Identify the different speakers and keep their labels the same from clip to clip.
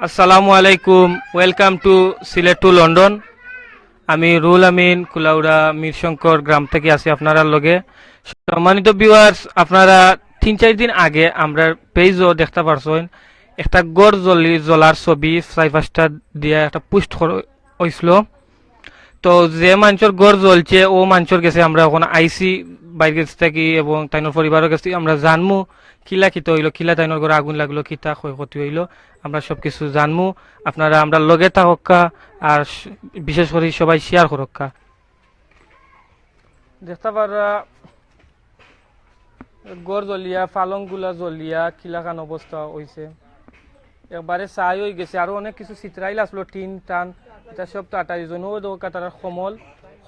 Speaker 1: আসসালামু আলাইকুম, welcome to Sylhet to London. আমি রুল আমিন কুলাউড়া মিরশঙ্কর গ্রাম থেকে আছি আপনার লগে। সম্মানিত ভিউয়ার্স, আপনারা 3-4 দিন আগে আমরা পেজও দেখতে পারছেন একটা গড় জ্বলার ছবি 4-5টা দিয়ে একটা পোস্ট হয়েছিল। তো যে মানুষের গড় জ্বলছে ও মানুষের কাছে আমরা এখন আইসি বাইরের কাছ থেকে এবং তাইনোর পরিবারের কাছ থেকে আমরা জানমু কিলা কিতা হইলো, কিলা তাইনোর ঘরে আগুন লাগলো, কিতা ক্ষয়ক্ষতি হইলো, আমরা সব কিছু জানমু। আপনারা আমরা লগে থাকা আর বিশেষ করে সবাই শেয়ার করক্কা। দেখতে পারা গড় জ্বলিয়া পালং গুলা জ্বলিয়া কিলাখান অবস্থা হয়েছে, একবারে চাই হয়ে গেছে। আরো অনেক কিছু চিত্রাইল আসলো, টিন টান, এটা সব তো আটাই জনও দরকার। তারা সমল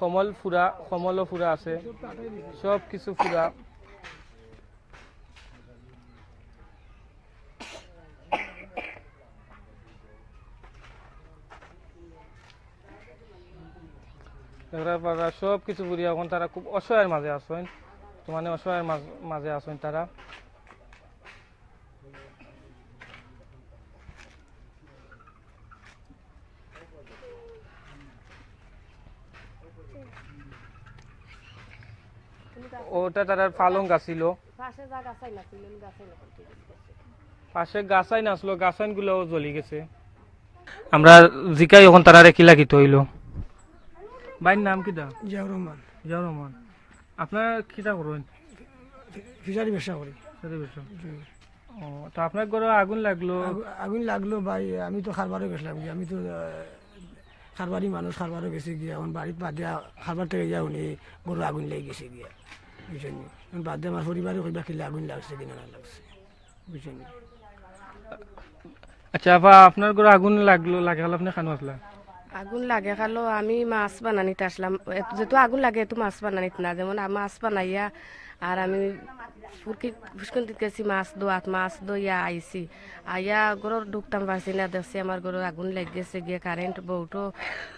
Speaker 1: সমল ফুরা, সমলও ফুরা আছে, সব কিছু ফুরা। সব কিছু ফুরিয়া এখন তারা খুব অসহায়ের মাঝে আসেন, তো মানে অসহায়ের মাঝে আসেন তারা। ওটা তারা পালং গাছ ছিল, পাশে গাছাই নাচলো, গাছাইন গুলো জ্বলি গেছে। আমরা জিকাই এখন তারা কিলা কিত হইলো। বাইর নাম কিটা?
Speaker 2: জিয়াউর রহমান।
Speaker 1: জিয়াউর রহমান। আপনার কিটা করবেন?
Speaker 2: ফিশারি ব্যবসা করি।
Speaker 1: ও, তো আপনার ঘরে আগুন লাগলো?
Speaker 2: আগুন লাগলো ভাই, আমি তো খারবারও গেছিলাম গিয়ে, আমি তো খারবারি মানুষ, খারবারও গেছি গিয়া। এখন বাড়িতে বাদ দিয়া খারবার থেকে গিয়া উনি গরু আগুন লেগে গেছে গিয়া, বুঝছেন? এখন বাদ দিয়ে আমার পরিবারে কইবা কিলে আগুন লাগছে কিনা না লাগছে, বুঝছেন?
Speaker 1: আচ্ছা আপা, আপনার ঘরে আগুন লাগলো, লাগে হলো আপনি খানো আসলা?
Speaker 3: আগুন লাগে খালো আমি মাছ বানানিতে আসলাম। যেহেতু আগুন লাগে তো মাছ বানানিত না, যেমন মাছ বানাইয়া আর আমি ফুসকুন গেছি মাছ দোয়াত, মাছ দইয়া আইছি। আইয়া গরুর ঢুকতাম পারছি না, দেখছি আমার গরুর আগুন লেগেছে গিয়া। কারেন্ট বউটো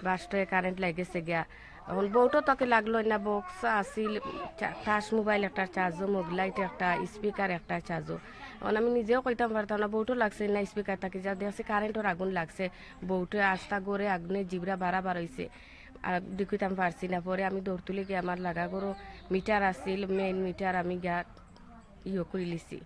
Speaker 3: বাস্টয়ে কারেন্ট লেগেছে গিয়া। এখন বউটো তাকে লাগলো না, বক্স আসিল, টাচ মোবাইল একটা চার্জও, মোবাইল একটা স্পিকার একটা চার্জও। এখন আমি নিজেও কইতাম পারতাম না বউটো লাগছে না স্পিকার থাকি, যা দেখছি কারেন্টের আগুন লাগছে। বউটো আস্তা করে আগুনে জিবরা বাড়াবার হয়েছে, আর দেখিতাম পারছি না। পরে আমি দৌড় তুলে গিয়ে আমার লাগা করো মিটার আসিল, মেইন মিটার আমি গিয়া করে লিছি,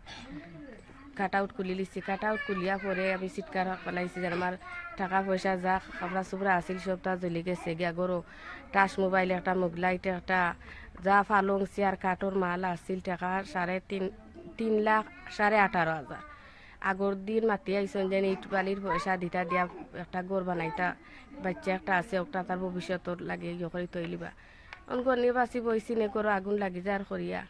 Speaker 3: কাট আউট করে লিছি। কাট আউট কুলিয়া পরে আমি চিৎকার পালাইছি যে আমার টাকা পয়সা যা কাপড়া চুপড়া আসিল সবটা জ্বলি গেছে গিয়া। গরো টাচ মোবাইল একটা, মোগলাইট একটা, যা ফালং চেয়ার কাঠর মাল আসিল, টাকা 3.5 লাখ 18,500। আগর দিন মাতি আইসন যে ইট বালির পয়সা দিতা দিয়া একটা গড় বানাইতা, বাচ্চা একটা আছে ওটা তার ভবিষ্যতর লাগে ইয়ে করে তৈলিবা। অনগনি বাসি বইছি নে করো আগুন লাগি যার করিয়া।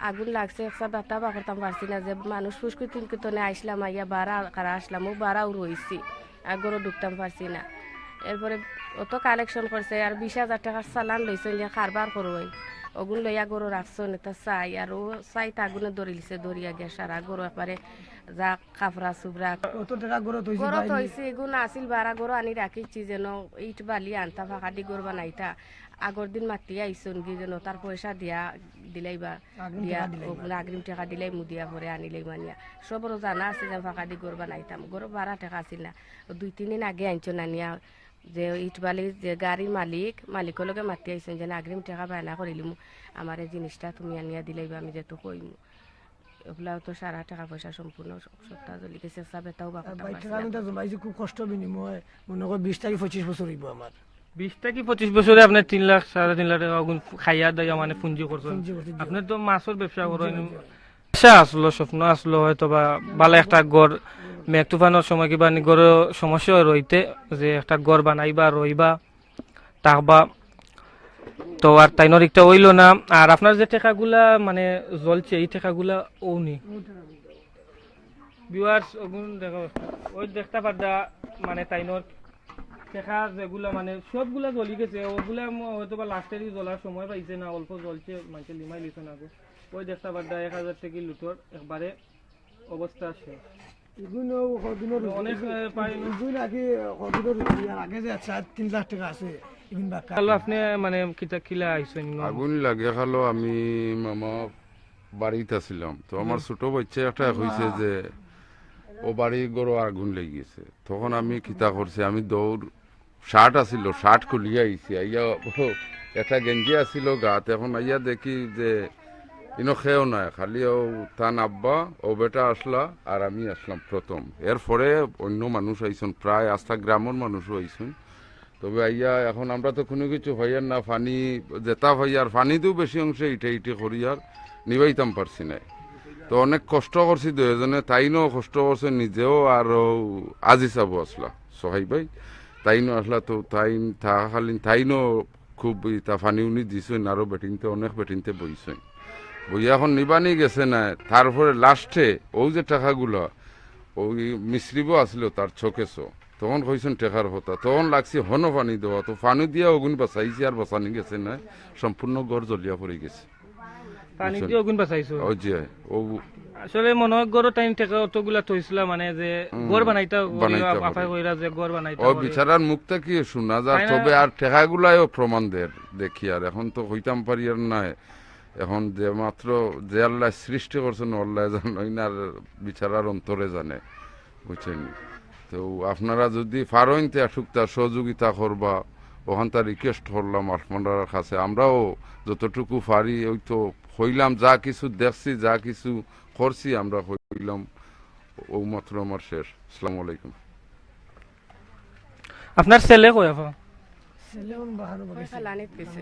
Speaker 3: আগুন লাগছে একটা বাতা বা করতাম পারছি না, যে মানুষ ফুসকুতিন কিতনে আইসলাম, আইয়া বাড়া কারা আসলাম, ও বাড়াও রয়েছি, আর গরো ঢুকতাম পারছি না। এরপরে অত কালেকশন করছে আর 20,000 টাকার চালান লইছেন যে কারবার করবেন। ওগুন লইয়া গরু রাখছেন, এটা চাই আর ও চাইটা আগুনে ধরিলিছে, ধরিয়া গিয়া সারা গরু একবারে যা কাপড়া চুপড়া
Speaker 2: অত টাকা গরু তৈছি
Speaker 3: গরু
Speaker 2: ভাই।
Speaker 3: তো হয়েছে এগুন আসিল বারা গরু আনি রাখিছি যেন ইট বালি আনতা ফাঁকা দি গরু বানাইতা। আগর দিন মাতি আইসন কি যেন তার পয়সা দিয়া দিলাইবা, দিয়া আগ্রিম টাকা দিলাই মু দিয়া পরে আনিলাই মানিয়া। সবরও জানা আছে যে ফাঁকা দি গরু বানাইতাম, গরু বারা টাকা আসিল না। 2-3 দিন আগে আনছো নানিয়া, যে ইট বালি যে গাড়ির মালিকের লগে মাতি আইসন যে আগ্রিম টাকা বায়না করিলিমু, আমার এই জিনিসটা তুমি আনিয়া দিলাইবা, আমি যেহেতু কইমু। এগুলাও তো সারা টাকা পয়সা সম্পূর্ণ সপ্তাহ জ্বলি গেছে, বেতাও বা
Speaker 2: ভাই টাকা আমি তো জমাইছি খুব কষ্ট বিনিময়, মনে কর 20 থেকে 25 বছর হইব আমার।
Speaker 1: 20 থেকে 25 বছরে আপনার 3 লাখ 3.5 লাখ টাকা আগুন খাইয়া দেয়া মানে পুঞ্জি করছেন।
Speaker 2: পুঞ্জি করছি, জি।
Speaker 1: আপনার তো মাছের ব্যবসা করেন, আশা আসলো, স্বপ্ন আসলো হয়তো বা ভালো একটা গড়, মেঘ তুফানোর সময় কিবা গড় সমস্যা রইতে যে একটা গড় বানাইবা রইবা থাকবা, তো আর তাইনোর একটা হইলো না। আর আপনার যে টাকাগুলা মানে জ্বলছে এই টাকাগুলা ওনি ভিউয়ার্স ওগুন দেখো, ওই দেখতে পারদা মানে তাইনোর টাকা যেগুলা মানে সবগুলা জ্বলি গেছে, ওগুলা হয়তো বা লাস্টেরই জ্বলার সময় পাইছে না, অল্প জ্বলছে, মানে লিমাই লিছে না। ওই দেখতে পারদা 1,000 টাকা লুটোর একবারে অবস্থা শেষ।
Speaker 2: এগুলো কদিনের
Speaker 1: অনেক
Speaker 2: এগুলো নাকি কদিনের আগে যে 3 লাখ টাকা আছে এগুলো বাকা।
Speaker 1: হ্যালো, আপনি মানে কিতা কিলা আইছেন?
Speaker 4: আগুন লাগে খালো, আমি মামা বাড়িতে ছিলাম, তো আমার ছোট বাচ্চা একটা হয়েছে যে ও বাড়ি গরো আগুন লেগে গেছে। তখন আমি কিতা করছি, আমি দৌড় শার্ট আছিল, শার্ট খুলিয়া আইছি, আইয়া একটা গেঞ্জি আছিল গাত, এখন আইয়া দেখি যে ইনো খেয়েও নাই, খালি ও তান আব্বা ও বেটা আসলা আর আমি আসলাম প্রথম। এরপরে অন্য মানুষ আইসুন, প্রায় আস্থা গ্রামের মানুষও আইসুন। তবে আইয়া এখন আমরা তো কোনো কিছু হইয়ার না, পানি যেতা হইয়ার পানিতেও বেশি অংশে ইটে ইটে করিয়ার নিবাইতাম পারছি না। তো অনেক কষ্ট করছি দুজনে, তাইনও কষ্ট করছে নিজেও, আর আজি চাবো আসলা সহাই ভাই তাইনও আসলা। তো তাইন থাকাকালীন তাইনও খুব তা পানি উনি দিছেন, আরও বেটিনতে অনেক বেটিনতে বইছেন, বইয়া এখন নিবানি গেছে না। তারপরে লাস্টে ও যে টাকাগুলো ওই মিশ্রিব আসলো তার চোখেছো, তখন কইছেন টেকার কথা, তখন লাগছে হন পানি দেওয়া, তো পানি দিয়া ওগুন বাঁচাইছে আর বাঁচানি গেছে না, সম্পূর্ণ ঘর জ্বলিয়া পড়ে গেছে।
Speaker 1: পানি দিয়ে অগুন বাঁচাইছো?
Speaker 4: ও যে ও
Speaker 1: আসলে মনে হয় গড় টাইম থেকে অতগুলা থইছিল, মানে যে গড় বানাইতা
Speaker 4: বানাইতা
Speaker 1: আফাই কইরা যে গড় বানাইতা
Speaker 4: ও বিচারার মুখটা কি শোনা যায়, তবে আর টেকাগুলাইও প্রমাণ দেয় দেখি, আর এখন তো হইতাম পারি আর নাই। এখন যে মাত্র যে আল্লাহ সৃষ্টি করছেন আল্লাহ জানেন, আর বিচারার অন্তরে জানে, বুঝছেন। তো আপনারা যদি পারেন তে আসুকতা সহযোগিতা করবা, ওখানটা রিকোয়েস্ট করলাম আপনার কাছে। আমরাও যতটুকু পারি ওই তো হইলাম, যা কিছু দেখছি যা কিছু করছি আমরা হইলাম, ও মাত্র আমার শেষ। আসসালামু আলাইকুম।
Speaker 1: আপনার ছেলে কই আফা?
Speaker 2: ছেলে এখন বাহানো বাগিছে।
Speaker 3: লানিত গেছে।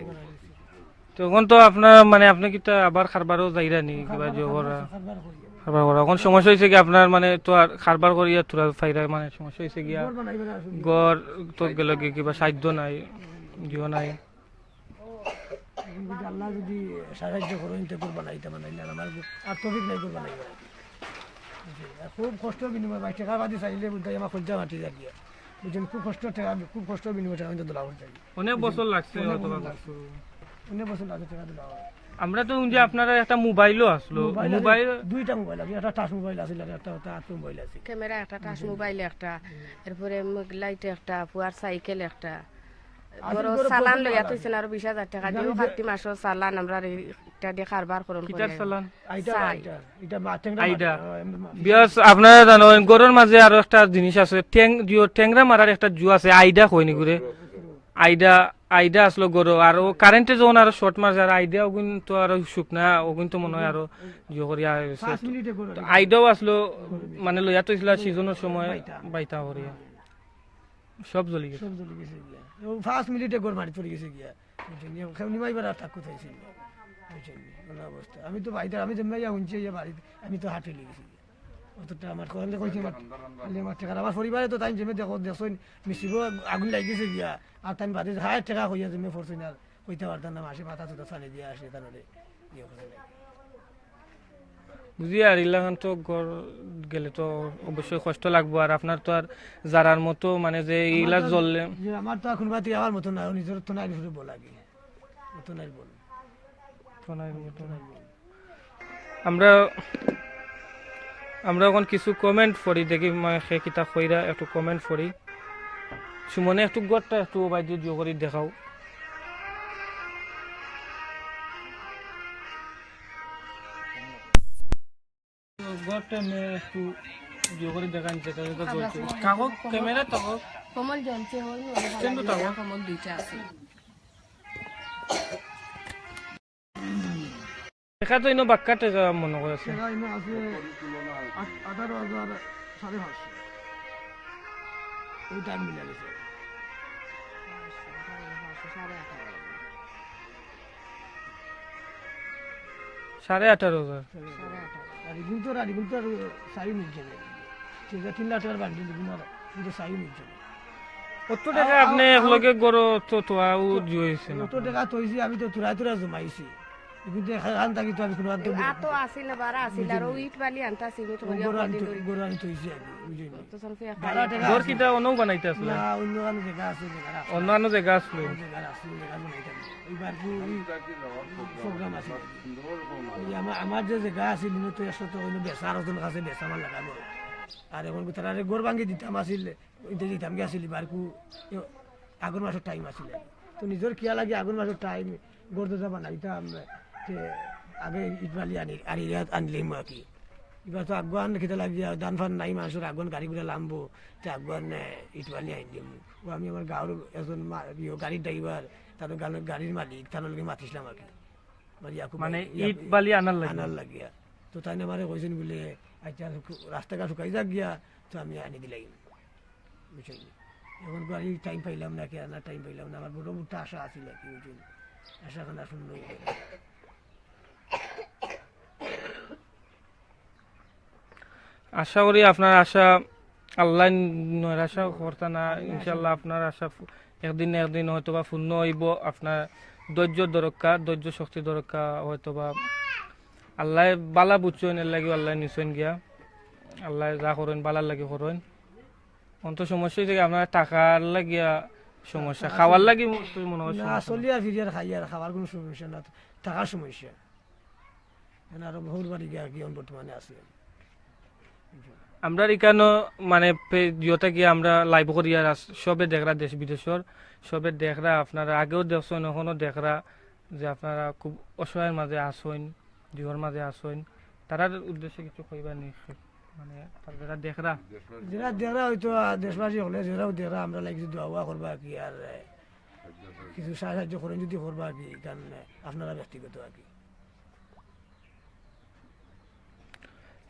Speaker 1: তখন তো আপনার মানে আপনি কিটা আবার খারবারও যাইরা নি কিবা জগরা
Speaker 2: খাবার করি।
Speaker 1: খারবার করা এখন সমস্যা হয়েছে কি আপনার, মানে তো আর খারবার করিয়া তোরা ফাইরা, মানে সমস্যা হয়েছে গিয়া
Speaker 2: ঘর বানাইবে না আসলে।
Speaker 1: গড় তো গেল কি কিবা সাধ্য নাই, জিও নাই।
Speaker 2: যদি আল্লাহ যদি সাহায্য করেন তো করবা না, এটা বানাইলে আর আমার আর তফিক নাই করবা না। খুব কষ্ট বিনিময় ভাই, টাকা বাদি চাইলে বুঝতে আমার খরচা মাটি যাকিয়া বুঝছেন, খুব কষ্ট টাকা, খুব কষ্ট বিনিময় টাকা কিন্তু দোলা চাই।
Speaker 1: অনেক বছর লাগছে।
Speaker 2: অনেক বছর লাগে টাকা দিলা।
Speaker 1: আমরা তো যে আপনারা একটা মোবাইলও আসলো, মোবাইল
Speaker 2: দুইটা মোবাইল আছে, একটা টাচ মোবাইল আছে আর একটা হাত মোবাইল আছে।
Speaker 3: ক্যামেরা একটা, টাচ মোবাইল একটা, এরপরে লাইট একটা, পুয়ার সাইকেল একটা, বড় চালান লইয়া থইছেন আরো 20,000 টাকা দিও, কাতি মাসও চালান আমরা এটা দিয়ে কারবার করুন।
Speaker 1: কিটার চালান
Speaker 2: আইটা এটা মাটেংরা
Speaker 1: আইডা বিয়াস। আপনারা জানেন গরুর মাঝে আরো একটা জিনিস আছে, ট্যাংরা মারার একটা জু আছে, আইডা কইনি ঘুরে, আইডা আইডা আসলো গরু। আর ও কারেন্টে যখন আরো শর্ট মারছে, আর আইডা ওগুন তো আরো শুকনা, ওগুন তো মনে হয় আরো জিও করিয়া
Speaker 2: 5 মিনিটে করে
Speaker 1: আইডাও আসলো, মানে লইয়া তো ইসলা সিজনের সময় বাইতা করিয়া সব জ্বলি গেছে।
Speaker 2: সব জ্বলে গেছে গিয়া। ও 5 মিনিটে গোর মারি পড়ে গেছে গিয়া, বুঝছেন। কেউ নিমাইবার আর তাক কোথায় ছিল, বুঝছেন কোন অবস্থা। আমি তো বাইরে, আমি জন্মাইয়া হুঁচি ইয়া বাড়িতে, আমি তো হাটে লেগেছি গিয়া। অতটা আমার কোন কইছি আমার টাকা, আমার পরিবারে তো তাই জমে দেখো দেখছেন মিশিব আগুন লাগি গেছে গিয়া। আর তাই বাদে হায় টাকা হইয়া জমে পড়ছেন, আর কইতে পারতাম না, মাসে মাথা তুতা ফানে দিয়ে আসে তাহলে ইয়ে করে না।
Speaker 1: বুঝি আর ইলাখান তো গড় গেলে তো অবশ্যই কষ্ট লাগবো। আর আপনার তো আর যারার মতো মানে যে ইলা জ্বললে
Speaker 2: যে আমার তো এখন বাতি আমার মতো না, নিজের তো নাই ঘুরে বলা লাগে, মতো নাই বল।
Speaker 1: আমরা আমরা এখন কিছু কমেন্ট পড়ি, দেখি সে কিতা কইরা একটু কমেন্ট পড়ি। সুমনে একটু গড়টা একটু বাইরে জিও করে দেখাও। গড়টা একটু জিও করে দেখান, যেটা জ্বলছে কাগজ ক্যামেরা থাকো
Speaker 3: কমল জ্বলছে,
Speaker 1: কিন্তু থাকো
Speaker 3: কমল দুইটা আছে।
Speaker 1: দেখা তো ইনো বাক্কা টাকা মনে করে আছে।
Speaker 2: টাকা এনে আছে 18,500 ওই টাইম মিলে গেছে।
Speaker 1: সাড়ে 18,000।
Speaker 2: আর এগুলো তো আর সাই মিলছে না, ঠিক আছে। 3 লাখ টাকার বান্ডিল কিন্তু সাই মিলছে না।
Speaker 1: কত টাকা আপনি একলগে গড় তো তোয়াও জুইছে না?
Speaker 2: কত টাকা তৈছি আমি তো তুরাই জমাইছি, কিন্তু এখান থাকি তো আমি কোনো
Speaker 3: আত আসিল না, বারা আসিল, আর ইট বালি আনতা সিমেন্ট করিয়া কদিন ধরে
Speaker 2: গরু আমি তৈছি আগে, বুঝলি
Speaker 3: তো সনকে
Speaker 2: বারা টাকা
Speaker 1: গড় কিটা অন্য বানাইতে আসলে?
Speaker 2: না, অন্য কোনো জায়গা আছে, জায়গা আছে,
Speaker 1: অন্যান্য জায়গা আসলো।
Speaker 2: জায়গা আছে, জায়গা বানাইতাম। এইবার প্রোগ্রাম আছে আমার যে জায়গা আছে তো 100 তো বেচা আর ওজন কাছে বেচা আমার লাগাবো। আর এখন তারা গড় ভাঙি দিতাম আসিল, ওইটা দিতাম কি আসিল বারকু আগুন মাসের টাইম আসিল, তো নিজের খেয়াল লাগে আগুন মাসের টাইম গড় দরজা বানাইতাম, আগে ইট বালি আনি আর আনলিম আর কি এবার তো আগুয়ান খেতে লাগিয়া দান ফান নাই মানুষের আগুয়ান গাড়িগুলো লামবো তে আগুয়ান ইট বানিয়ে আইন দিম ও আমি আমার গাঁর একজন গাড়ির ড্রাইভার তাদের গাড়ির মালিক তার লগে মাতিছিলাম আর কি
Speaker 1: মানে ইট বালি আনার লাগে
Speaker 2: আনার লাগিয়া তো তাই আমারে কইছেন বলে আচ্ছা রাস্তাঘাট শুকাই যাক গিয়া তো আমি আনি দিলাই বুঝছেন এখন গাড়ি টাইম পাইলাম না কি আনার টাইম পাইলাম না আমার বড় একটা আশা আছিল আর কি বুঝছেন আশা খানা শুনলো
Speaker 1: আশা করি আপনার আশা আল্লাহ নৈরাশা করতা না ইনশাল্লাহ আপনার আশা একদিন না একদিন হয়তো বা পূর্ণ হইব আপনার ধৈর্য দরকার ধৈর্য শক্তি দরকার হয়তো বা আল্লাহ বালা বুঝছেন এর লাগে আল্লাহ নিশ্চয় গিয়া আল্লাহ যা করেন বালার লাগে করেন অন্ত সমস্যা হয়েছে আপনার টাকার লাগিয়া সমস্যা খাওয়ার লাগি মনে হয়
Speaker 2: না
Speaker 1: সমস্যা।
Speaker 2: চলি আর ফিরি আর খাই আর খাওয়ার কোনো সমস্যা না টাকার সমস্যা এখন আরো বহুত বাড়ি গিয়া কি বর্তমানে আছে
Speaker 1: আমরা এখানে মানে জিওতে গিয়ে আমরা লাইভ করি আর সবে দেখরা দেশ বিদেশের সবে দেখরা আপনারা আগেও দেখছেন এখনো দেখরা যে আপনারা খুব অসহায়ের মাঝে আসেন জিওর মাঝে আসেন তারার উদ্দেশ্যে কিছু কইবার নেই মানে তারা দেখরা
Speaker 2: যারা যারা হয়তো দেশবাসী হলে যারাও যারা আমরা লাগি দোয়া করবা কি আর কিছু সাহায্য করেন যদি করবা কি কারণ আপনারা ব্যক্তিগত আর কি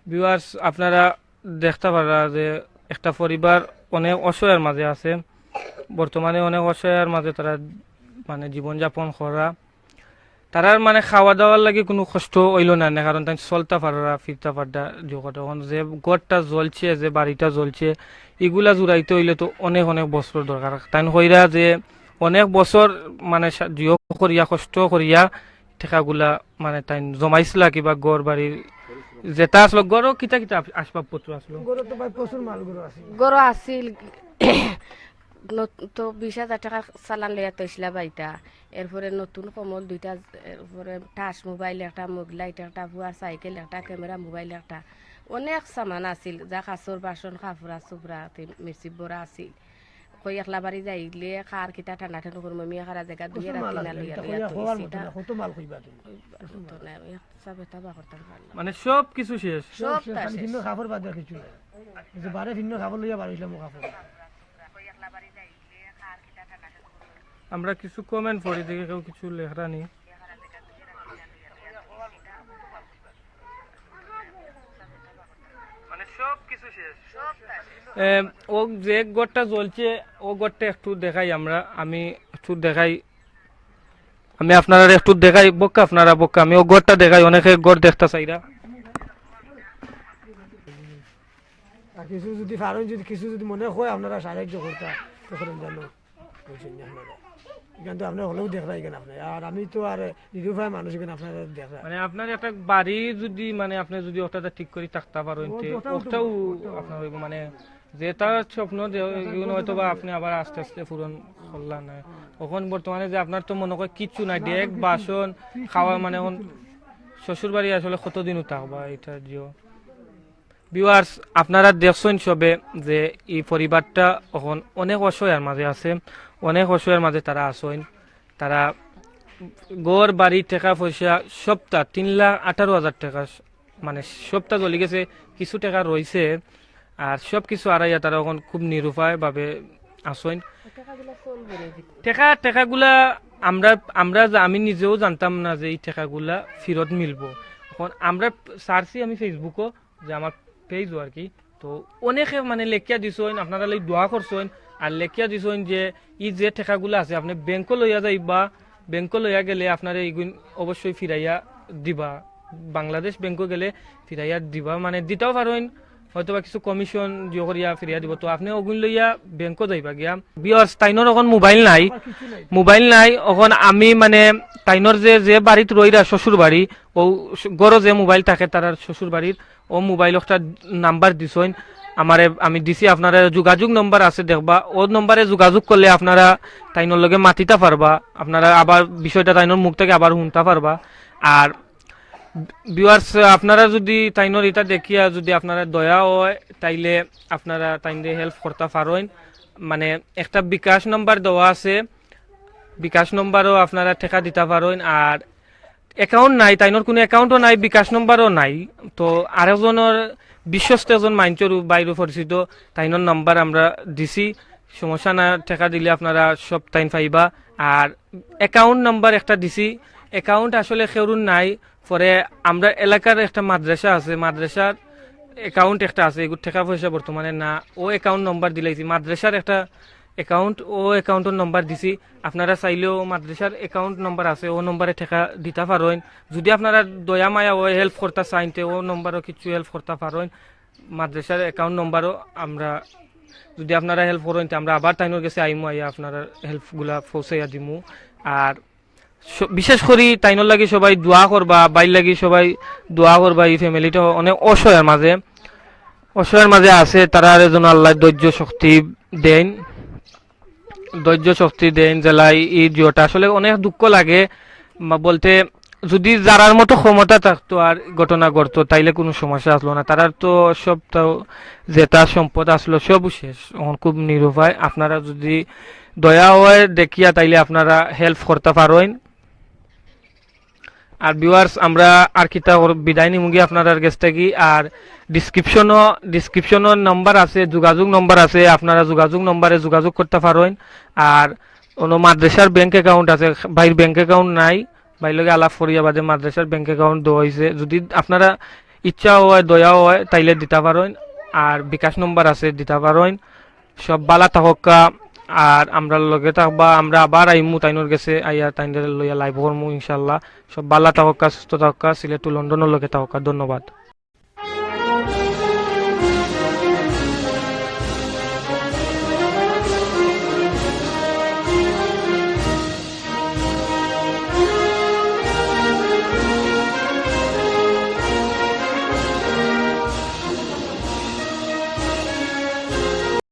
Speaker 1: ভিউয়ার্স আপনারা দেখতে পারা যে একটা পরিবার অনেক অসহায়ের মাঝে আছে বর্তমানে অনেক অসহায়ের মাঝে তারা মানে জীবনযাপন করা তারার মানে খাওয়া দাওয়ার লাগে কোনো কষ্ট হইল না না কারণ তাই চলতে পারা ফিরতে পারটা জগৎ এখন যে গড়টা জ্বলছে যে বাড়িটা জ্বলছে এগুলা জুড়াইতে হইলে তো অনেক অনেক বছর দরকার তাই হইরা যে অনেক বছর মানে জিও করিয়া কষ্ট করিয়া ঠেকাগুলা মানে তাই জমাইছিলা কিবা গড় বাড়ির যেটা আসলো গড়ও কিতা কিতা আসবাবপত্র আসলো
Speaker 2: গরু তো ভাই প্রচুর মাল গরু আছে
Speaker 3: গরু আছিল তো 20,000 টাকা চালান লইয়া তৈছিলা বাইটা এরপরে নতুন কমল দুইটা এরপরে টাচ মোবাইল একটা মুগ লাইট একটা ভুয়া সাইকেল একটা ক্যামেরা মোবাইল একটা অনেক সামান আছিল যা কাচর বাসন কাপড়া চুপড়া মির্চি বড়া আছিল কই একলা বাড়ি যাইলে খার কিতা ঠান্ডা ঠান্ডা করবো মিয়া খারা জায়গা দুই
Speaker 2: প্রচুর মাল
Speaker 3: রাত
Speaker 2: আছে
Speaker 3: লইয়া
Speaker 2: এটা
Speaker 3: লইয়া
Speaker 2: কইয়া হওয়ার
Speaker 3: তৈছি
Speaker 2: মতো না কত মাল কইবা তুমি
Speaker 3: তো না সব এটা বা করতে পারলাম
Speaker 1: মানে সব কিছু শেষ
Speaker 3: সব তা
Speaker 2: খালি
Speaker 3: শেষ।
Speaker 2: ভিন্ন খাবার বাদ আর কিছু নাই এই যে বারে ভিন্ন খাবার লইয়া বাড়িছিলাম কাপড়
Speaker 1: আমরা কিছু কমেন্ট পড়ি দেখে কেউ কিছু লেখরা নি মানে সব কিছু শেষ ও যে গড়টা জ্বলছে ও গড়টা একটু দেখাই আমরা আমি একটু দেখাই আমি আপনারা একটু দেখাই বক্কা আপনারা বক্কা আমি ও গড়টা দেখাই অনেকে গড় দেখতে চাইরা
Speaker 2: আর কিছু যদি পারেন যদি কিছু যদি মনে হয় আপনারা সাহায্য করতা তখন জানো বুঝছেন না আপনারা এখান তো আপনার হলেও দেখরা এখানে আপনার আর আমি তো আর নিরুপায় মানুষ এখানে আপনারা দেখরা
Speaker 1: মানে আপনার একটা বাড়ি যদি মানে আপনি যদি ওটা ঠিক করে থাকতে পারেন ওটাও আপনার হইব মানে যেটা স্বপ্ন এগুলো হয়তো বা আপনি আবার আস্তে আস্তে পূরণ করলেন না এখন বর্তমানে যে আপনার তো মনে হয় কিচ্ছু নাই ডেক বাসন খাওয়া মানে এখন শ্বশুর বাড়ি আসলে কতদিন থাকবা এটা জিও ভিউয়ার্স আপনারা দেখছেন সবে যে এই পরিবারটা এখন অনেক অসহায়ের মাঝে আছে অনেক অসহায়ের মাঝে তারা আসেন তারা গড় বাড়ি টাকা পয়সা সপ্তাহ 3,18,000 টাকা মানে সপ্তাহ চলে গেছে কিছু টাকা রয়েছে আর সব কিছু আড়াইয়া তারা এখন খুব নিরুপায় ভাবে আসেন টাকাগুলা আমি নিজেও জানতাম না যে এই টাকাগুলা ফেরত মিলবো এখন আমরা সার্চি আমি ফেসবুকও যে আমার পেজ আর কি তো অনেকে মানে লেখিয়া দিছেন আপনারা লাই দোয়া করছেন আর লেখিয়া দিছেন যে ই যে টাকাগুলো আছে আপনি ব্যাংক লইয়া যাইবা ব্যাংক লইয়া গেলে আপনারা এইগুন অবশ্যই ফিরাইয়া দিবা বাংলাদেশ ব্যাংক গেলে ফিরাইয়া দিবা মানে দিতেও পারেন হয়তো বা কিছু কমিশন জিও করিয়া ফিরিয়া দিব তো আপনি ওগুন লইয়া ব্যাংক যাইবা গিয়া বিয়স তাইনোর এখন মোবাইল নাই এখন আমি মানে তাইনোর যে বাড়িত রইরা শ্বশুর বাড়ি ও গড় যে মোবাইল থাকে তার শ্বশুর বাড়ির ও মোবাইল একটা নাম্বার দিছেন আমারে আমি দিছি আপনারা যোগাযোগ নম্বর আছে দেখবা ও নম্বরে যোগাযোগ করলে আপনারা তাইনোর লগে মাতিতে পারবা আপনারা আবার বিষয়টা তাইনোর মুখ থেকে আবার শুনতে পারবা আর ভিউয়ার্স আপনারা যদি তাইনোর এটা দেখিয়া যদি আপনারা দয়া হয় তাইলে আপনারা তাইনরে হেল্প করতে পারেন মানে একটা বিকাশ নম্বর দেওয়া আছে বিকাশ নম্বরও আপনারা টাকা দিতে পারেন আর একাউন্ট নাই, তাইনোর কোনো একাউন্টও নাই, বিকাশ নম্বরও নাই। তো আরেকজনের বিশ্বস্ত এজন মাইন্সর বাইরে পরিচিত, তাইনোর নাম্বার আমরা দিছি। সমস্যা না, টাকা দিলে আপনারা সব টাইম পাইবা। আর অ্যাকাউন্ট নাম্বার একটা দিছি, অ্যাকাউন্ট আসলে কেউর নাই। পরে আমরা এলাকার একটা মাদ্রাসা আছে, মাদ্রাসার অ্যাকাউন্ট একটা আছে, এগুলো টাকা পয়সা বর্তমানে না, ও অ্যাকাউন্ট নম্বর দিলাইছি। মাদ্রাসার একটা অ্যাকাউন্ট, ও অ্যাকাউন্টের নম্বর দিছি। আপনারা চাইলেও মাদ্রাসার অ্যাকাউন্ট নম্বর আছে, ও নম্বরে টাকা দিতে পারেন। যদি আপনারা দয়া মায়া ও হেল্প করতে চাইতে, ও নম্বরও কিছু হেল্প করতে পারেন। মাদ্রাসার অ্যাকাউন্ট নম্বরও আমরা, যদি আপনারা হেল্প করেন তো আমরা আবার তাইনোর কাছে আইমু, আইয়া আপনারা হেল্পগুলা পৌঁছাইয়া দিমু। আর বিশেষ করে তাইনোর লাগি সবাই দোয়া করবা, বাইর লাগি সবাই দোয়া করবা। এই ফ্যামিলিটা অনেক অসহায়ের মাঝে আছে, তারা যেন আল্লাহ ধৈর্য শক্তি দেন জেলায়। এই জিওটা আসলে অনেক দুঃখ লাগে বলতে, যদি যারার মতো ক্ষমতা থাকতো আর ঘটনা ঘটতো তাইলে কোনো সমস্যা আসলো না। তারার তো সব যেটা সম্পদ আসলো সব শেষ, এখন খুব নিরুপায়। আপনারা যদি দয়া হয় দেখিয়া তাইলে আপনারা হেল্প করতে পারেন। আর ভিউয়ার্স, আমরা আর কিতা বিদায় নিমুগি আপনার কাছ থেকে। আর ডিসক্রিপশনও নম্বর আছে, যোগাযোগ নম্বর আছে, আপনারা যোগাযোগ নম্বরে যোগাযোগ করতে পারেন। আর অন্য মাদ্রাসার ব্যাংক অ্যাকাউন্ট আছে, ভাইয়ের ব্যাংক অ্যাকাউন্ট নাই, ভাই লগে আলাপ করিয়া বাদে মাদ্রাসার ব্যাংক অ্যাকাউন্ট দেওয়া হয়েছে। যদি আপনারা ইচ্ছা হয় দয়া হয় তাইলে দিতে পারেন। আর বিকাশ নম্বর আছে, দিতে পারেন। সব বালা থাকা। আর আমরা লগে থাকবা, আমরা আবার আইমু তাইনোর গেছে, আইয়া তাইনের লইয়া লাইভ করমু ইনশাল্লাহ। সব বালা থাকা, সুস্থ থাকা, সিলেট টু লন্ডনের লগে থাকা। ধন্যবাদ।